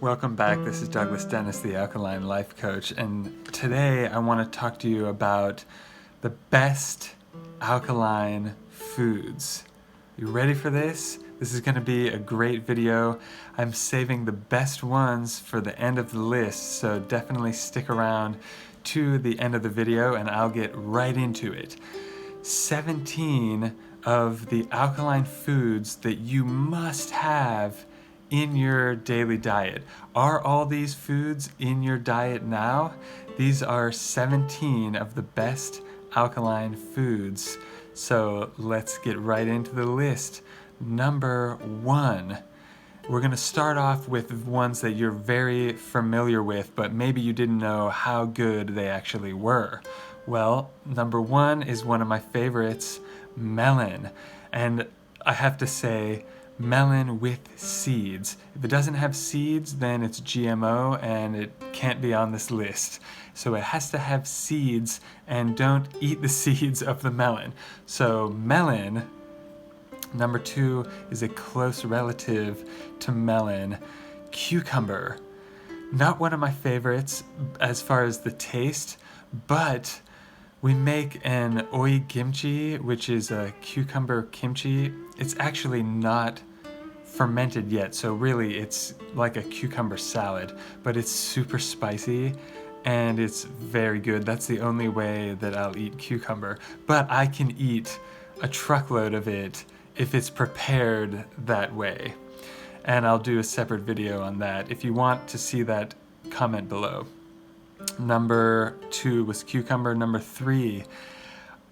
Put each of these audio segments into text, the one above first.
Welcome back. This is Douglas Dennis, the Alkaline Life Coach, and today I want to talk to you about the best alkaline foods. You ready for this? This is going to be a great video. I'm saving the best ones for the end of the list, so definitely stick around to the end of the video and I'll get right into it. 17 of the alkaline foods that you must have in your daily diet. Are all these foods in your diet now? These are 17 of the best alkaline foods. So let's get right into the list. Number 1. We're going to start off with ones that you're very familiar with, but maybe you didn't know how good they actually were. Well, number 1 is one of my favorites, melon. And I have to say, melon with seeds. If it doesn't have seeds, then it's GMO and it can't be on this list. So it has to have seeds, and don't eat the seeds of the melon. So melon, number 2, is a close relative to melon. Cucumber, not one of my favorites as far as the taste, but we make an oi kimchi, which is a cucumber kimchi. It's actually not fermented yet, so really it's like a cucumber salad, but it's super spicy and it's very good. That's the only way that I'll eat cucumber, but I can eat a truckload of it if it's prepared that way. And I'll do a separate video on that. If you want to see that, comment below. Number 2 was cucumber. Number 3,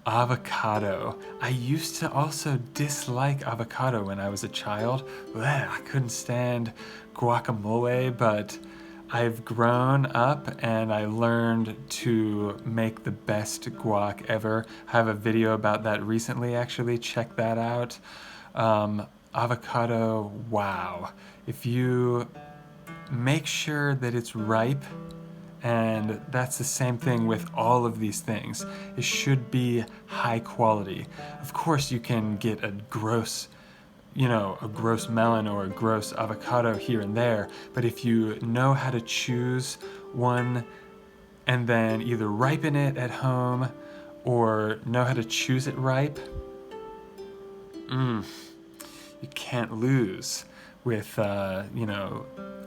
avocado. I used to also dislike avocado when I was a child. I couldn't stand guacamole, but I've grown up and I learned to make the best guac ever. I have a video about that recently, actually. Check that out. Avocado, wow. If you make sure that it's ripe, and that's the same thing with all of these things. It should be high quality. Of course you can get a gross melon or a gross avocado here and there, but if you know how to choose one and then either ripen it at home or know how to choose it ripe, you can't lose with,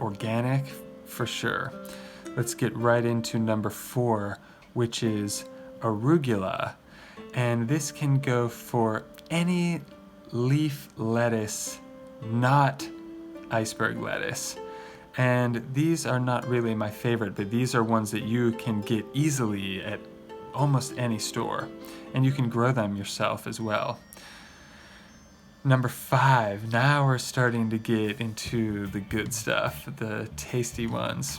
organic for sure. Let's get right into number 4, which is arugula. And this can go for any leaf lettuce, not iceberg lettuce. And these are not really my favorite, but these are ones that you can get easily at almost any store. And you can grow them yourself as well. Number 5, now we're starting to get into the good stuff, the tasty ones.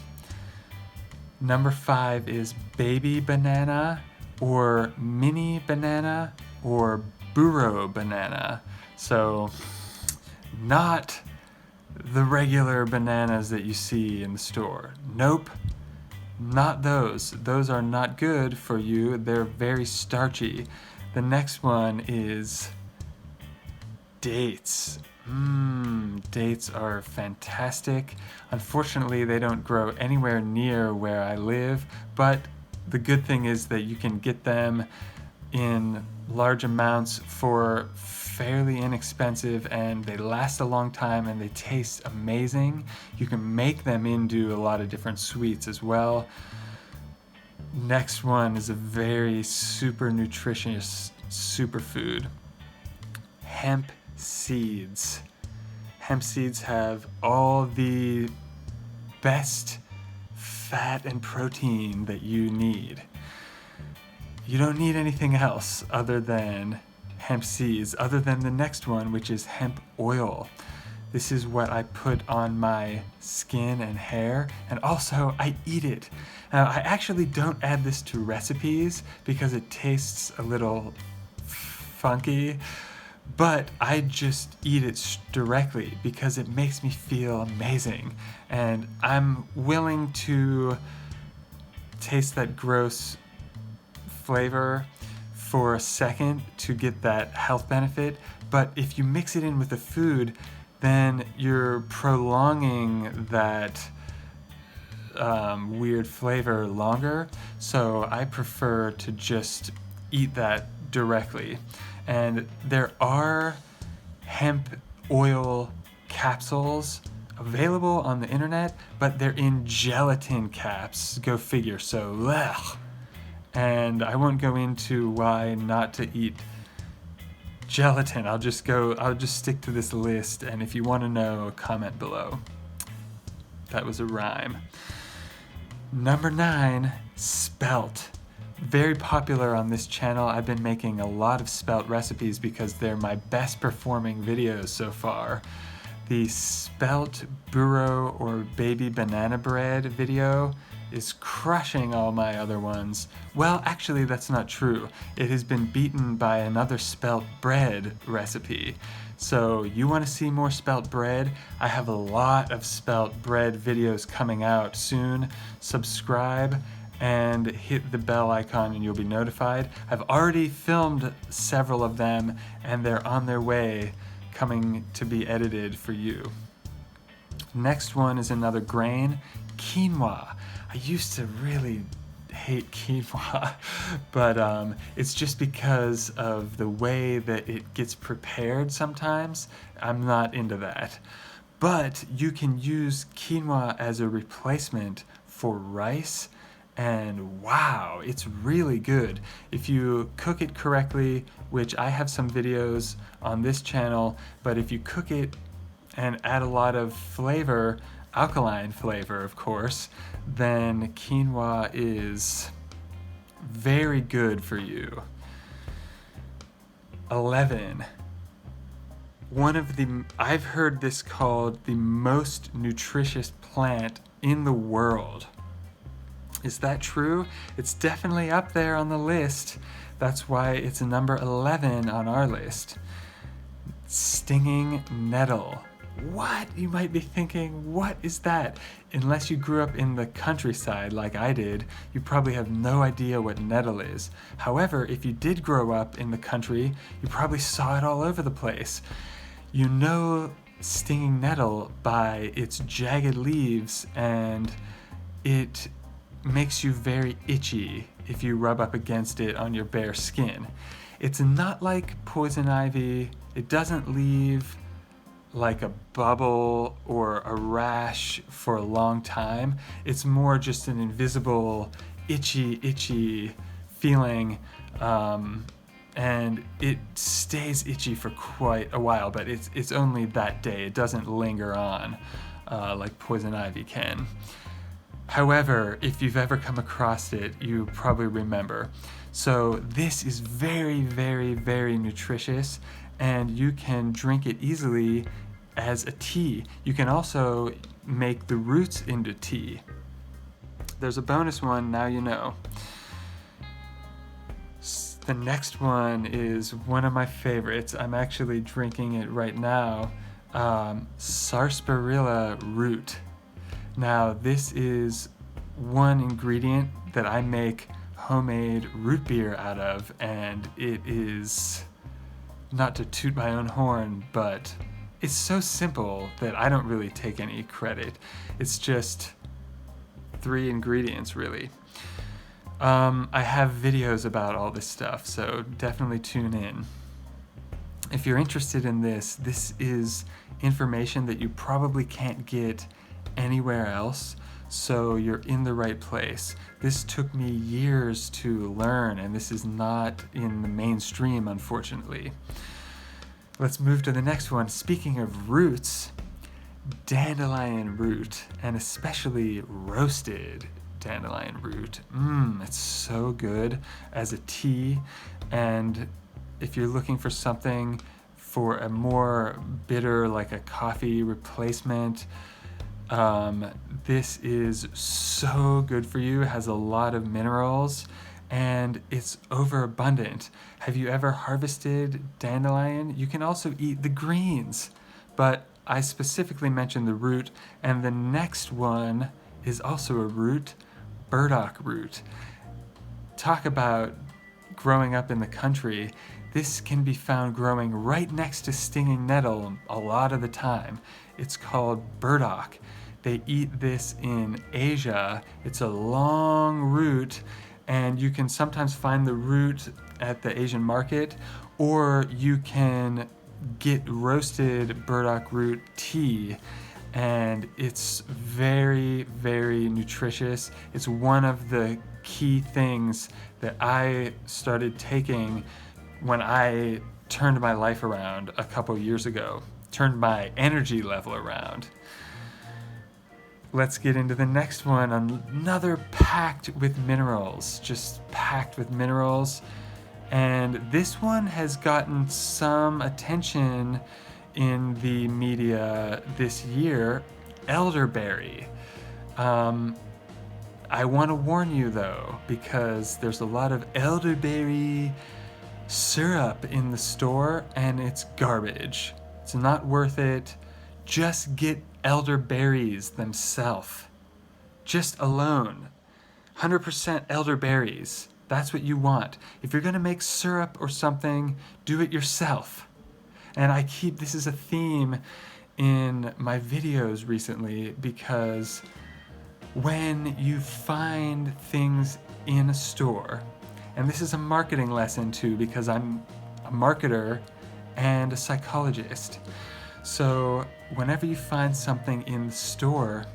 Number 5 is baby banana or mini banana or burro banana. So not the regular bananas that you see in the store. Nope, not those. Those are not good for you. They're very starchy. The next one is dates. Dates are fantastic. Unfortunately, they don't grow anywhere near where I live, but the good thing is that you can get them in large amounts for fairly inexpensive, and they last a long time and they taste amazing. You can make them into a lot of different sweets as well. Next one is a very super nutritious superfood. Hemp seeds. Hemp seeds have all the best fat and protein that you need. You don't need anything else other than hemp seeds, other than the next one, which is hemp oil. This is what I put on my skin and hair, and also I eat it. Now, I actually don't add this to recipes because it tastes a little funky, but I just eat it directly because it makes me feel amazing. And I'm willing to taste that gross flavor for a second to get that health benefit. But if you mix it in with the food, then you're prolonging that weird flavor longer, so I prefer to just eat that directly. And there are hemp oil capsules available on the internet, but they're in gelatin caps. Go figure. So, ugh. And I won't go into why not to eat gelatin. I'll just stick to this list, and if you want to know, comment below. That was a rhyme. Number 9, spelt. Very popular on this channel. I've been making a lot of spelt recipes because they're my best performing videos so far. The spelt burro or baby banana bread video is crushing all my other ones. Well, actually that's not true. It has been beaten by another spelt bread recipe. So you want to see more spelt bread? I have a lot of spelt bread videos coming out soon. Subscribe and hit the bell icon and you'll be notified. I've already filmed several of them and they're on their way, coming to be edited for you. Next one is another grain, quinoa. I used to really hate quinoa, but it's just because of the way that it gets prepared sometimes. I'm not into that. But you can use quinoa as a replacement for rice, and wow, it's really good. If you cook it correctly, which I have some videos on this channel, but if you cook it and add a lot of flavor, alkaline flavor of course, then quinoa is very good for you. 11. I've heard this called the most nutritious plant in the world. Is that true? It's definitely up there on the list. That's why it's number 11 on our list. Stinging nettle. What? You might be thinking, what is that? Unless you grew up in the countryside like I did, you probably have no idea what nettle is. However, if you did grow up in the country, you probably saw it all over the place. You know stinging nettle by its jagged leaves, and it makes you very itchy if you rub up against it on your bare skin. It's not like poison ivy. It doesn't leave like a bubble or a rash for a long time. It's more just an invisible itchy feeling, and it stays itchy for quite a while, but it's only that day. It doesn't linger on like poison ivy can. However, if you've ever come across it, you probably remember. So this is very, very, very nutritious, and you can drink it easily as a tea. You can also make the roots into tea. There's a bonus one, now you know. The next one is one of my favorites. I'm actually drinking it right now. Sarsaparilla Root. Now, this is one ingredient that I make homemade root beer out of, and it is, not to toot my own horn, but it's so simple that I don't really take any credit. It's just 3 ingredients, really. I have videos about all this stuff, so definitely tune in. If you're interested in this, this is information that you probably can't get anywhere else, so you're in the right place. This took me years to learn, and this is not in the mainstream, unfortunately. Let's move to the next one. Speaking of roots, dandelion root, and especially roasted dandelion root. It's so good as a tea, and if you're looking for something for a more bitter, like a coffee replacement, this is so good for you. It has a lot of minerals and it's overabundant. Have you ever harvested dandelion? You can also eat the greens, but I specifically mentioned the root, and the next one is also a root, burdock root. Talk about growing up in the country. This can be found growing right next to stinging nettle a lot of the time. It's called burdock. They eat this in Asia. It's a long root, and you can sometimes find the root at the Asian market, or you can get roasted burdock root tea, and it's very, very nutritious. It's one of the key things that I started taking when I turned my life around a couple years ago, turned my energy level around. Let's get into the next one. Another packed with minerals, just packed with minerals. And this one has gotten some attention in the media this year, elderberry. I want to warn you though, because there's a lot of elderberry syrup in the store and it's garbage. It's not worth it. Just get elderberries themselves. Just alone. 100% elderberries. That's what you want. If you're gonna make syrup or something, do it yourself. And this is a theme in my videos recently, because when you find things in a store, and this is a marketing lesson too, because I'm a marketer and a psychologist. So whenever you find something in the store,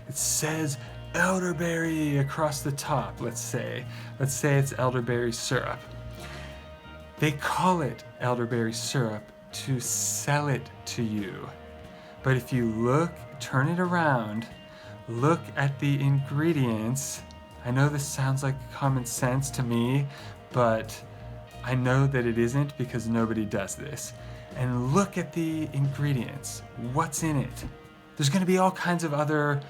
it says elderberry across the top, let's say it's elderberry syrup. They call it elderberry syrup to sell it to you. But if you turn it around, look at the ingredients. I know this sounds like common sense to me, but I know that it isn't, because nobody does this. And look at the ingredients. What's in it? There's going to be all kinds of other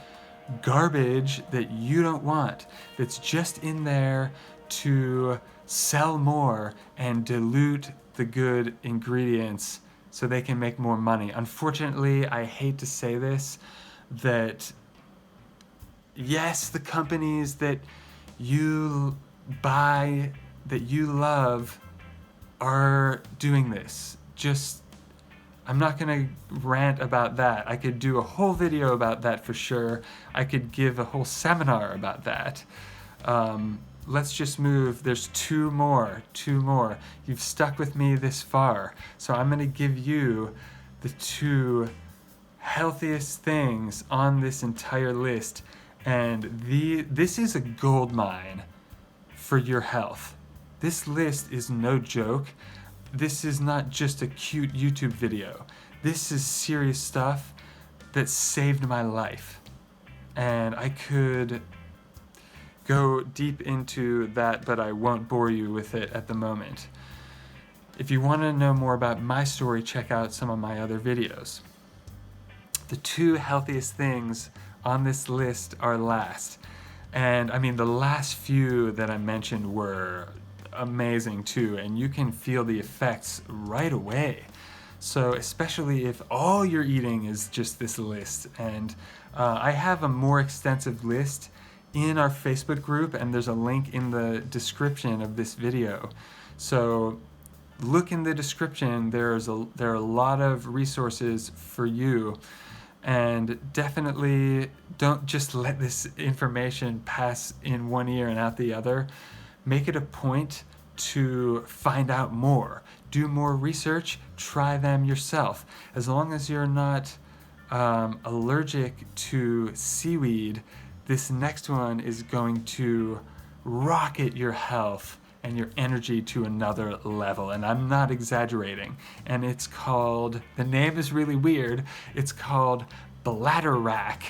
garbage that you don't want, that's just in there to sell more and dilute the good ingredients so they can make more money. Unfortunately, I hate to say this, that yes, the companies that you buy, that you love, are doing this. I'm not gonna rant about that. I could do a whole video about that for sure. I could give a whole seminar about that. Let's just move. There's two more. You've stuck with me this far. So I'm gonna give you the two healthiest things on this entire list. And this is a gold mine for your health. This list is no joke. This is not just a cute YouTube video. This is serious stuff that saved my life. And I could go deep into that, but I won't bore you with it at the moment. If you want to know more about my story, check out some of my other videos. The two healthiest things on this list are last. And I mean, the last few that I mentioned were amazing too, and you can feel the effects right away. So especially if all you're eating is just this list. And I have a more extensive list in our Facebook group, and there's a link in the description of this video. So look in the description. There are a lot of resources for you. And definitely don't just let this information pass in one ear and out the other. Make it a point to find out more. Do more research, try them yourself. As long as you're not allergic to seaweed, this next one is going to rocket your health and your energy to another level. And I'm not exaggerating. And it's called, the name is really weird, it's called Bladderwrack.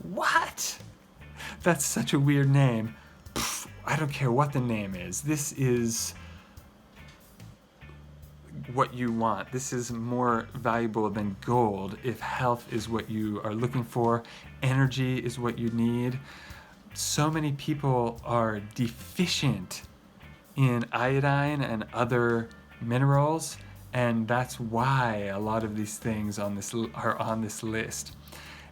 What? That's such a weird name. I don't care what the name is. This is what you want. This is more valuable than gold if health is what you are looking for, energy is what you need. So many people are deficient in iodine and other minerals, and that's why a lot of these things are on this list.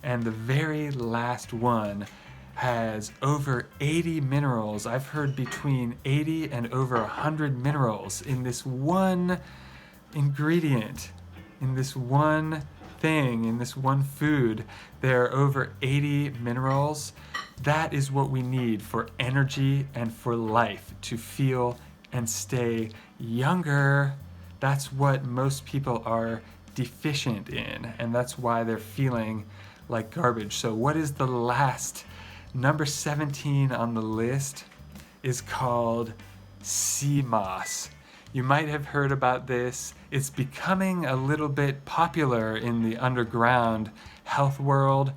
And the very last one has over 80 minerals. I've heard between 80 and over 100 minerals in this one ingredient, in this one thing, in this one food, there are over 80 minerals. That is what we need for energy and for life, to feel and stay younger. That's what most people are deficient in, and that's why they're feeling like garbage. So what is the last? Number 17 on the list is called Cmos. You might have heard about this. It's becoming a little bit popular in the underground health world,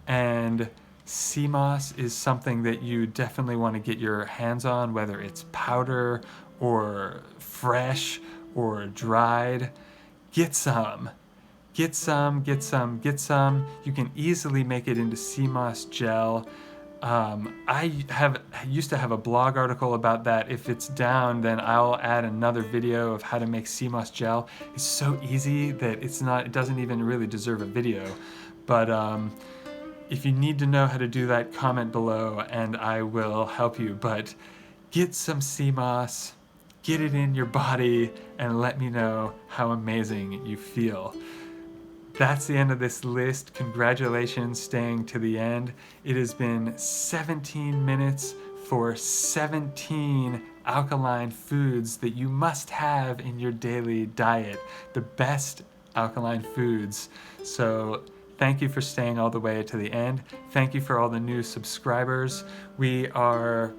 and Cmos is something that you definitely want to get your hands on, whether it's powder or fresh or dried. Get some. Get some, get some, get some. You can easily make it into Cmos gel. I used to have a blog article about that. If it's down, then I'll add another video of how to make Cmos gel. It's so easy that it doesn't even really deserve a video. But if you need to know how to do that, comment below and I will help you. But get some Cmos, get it in your body, and let me know how amazing you feel. That's the end of this list. Congratulations staying to the end. It has been 17 minutes for 17 alkaline foods that you must have in your daily diet. The best alkaline foods. So thank you for staying all the way to the end. Thank you for all the new subscribers. We're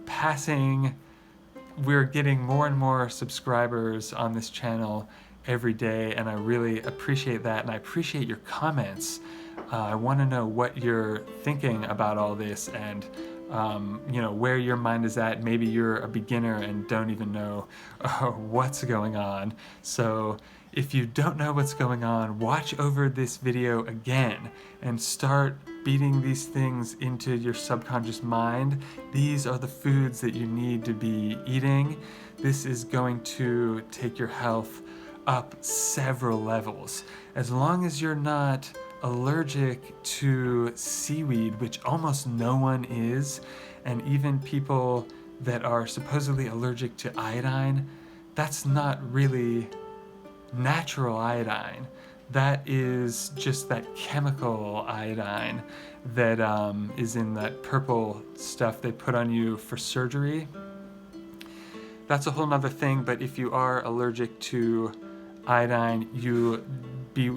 getting more and more subscribers on this channel every day, and I really appreciate that, and I appreciate your comments. I want to know what you're thinking about all this, and where your mind is at. Maybe you're a beginner and don't even know what's going on. So if you don't know what's going on, watch over this video again and start beating these things into your subconscious mind. These are the foods that you need to be eating. This is going to take your health up several levels. As long as you're not allergic to seaweed, which almost no one is, and even people that are supposedly allergic to iodine, that's not really natural iodine. That is just that chemical iodine that is in that purple stuff they put on you for surgery. That's a whole nother thing, but if you are allergic to iodine, you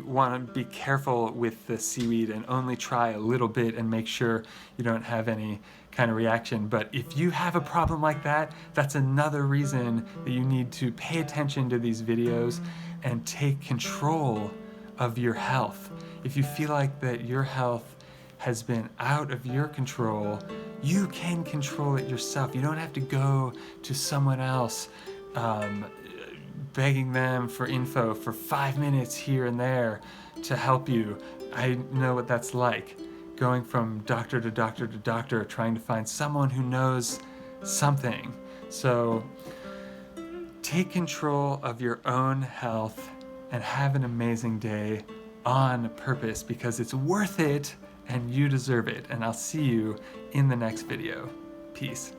want to be careful with the seaweed and only try a little bit and make sure you don't have any kind of reaction. But if you have a problem like that, that's another reason that you need to pay attention to these videos and take control of your health. If you feel like that your health has been out of your control, you can control it yourself. You don't have to go to someone else begging them for info for 5 minutes here and there to help you. I know what that's like, going from doctor to doctor to doctor, trying to find someone who knows something. So take control of your own health and have an amazing day on purpose, because it's worth it and you deserve it. And I'll see you in the next video. Peace.